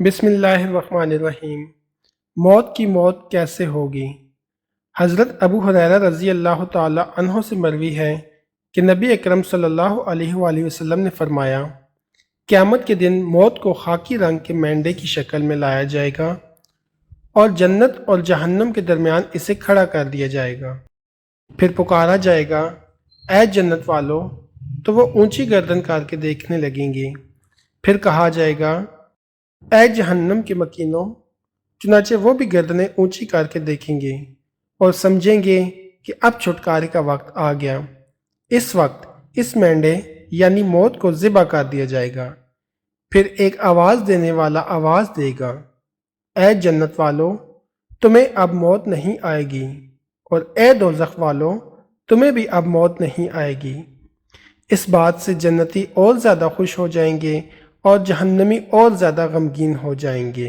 بسم اللہ الرحمن الرحیم۔ موت کی موت کیسے ہوگی؟ حضرت ابو ہریرہ رضی اللہ تعالی عنہ سے مروی ہے کہ نبی اکرم صلی اللہ علیہ وآلہ وسلم نے فرمایا، قیامت کے دن موت کو خاکی رنگ کے مینڈے کی شکل میں لایا جائے گا اور جنت اور جہنم کے درمیان اسے کھڑا کر دیا جائے گا۔ پھر پکارا جائے گا، اے جنت والو، تو وہ اونچی گردن کر کے دیکھنے لگیں گے۔ پھر کہا جائے گا، اے جہنم کے مکینوں، چنانچہ وہ بھی گردنیں اونچی کر کے دیکھیں گے اور سمجھیں گے کہ اب چھٹکارے کا وقت آ گیا۔ اس وقت اس مینڈے یعنی موت کو ذبح کر دیا جائے گا۔ پھر ایک آواز دینے والا آواز دے گا، اے جنت والو، تمہیں اب موت نہیں آئے گی، اور اے دوزخ والو، تمہیں بھی اب موت نہیں آئے گی۔ اس بات سے جنتی اور زیادہ خوش ہو جائیں گے اور جہنمی اور زیادہ غمگین ہو جائیں گے۔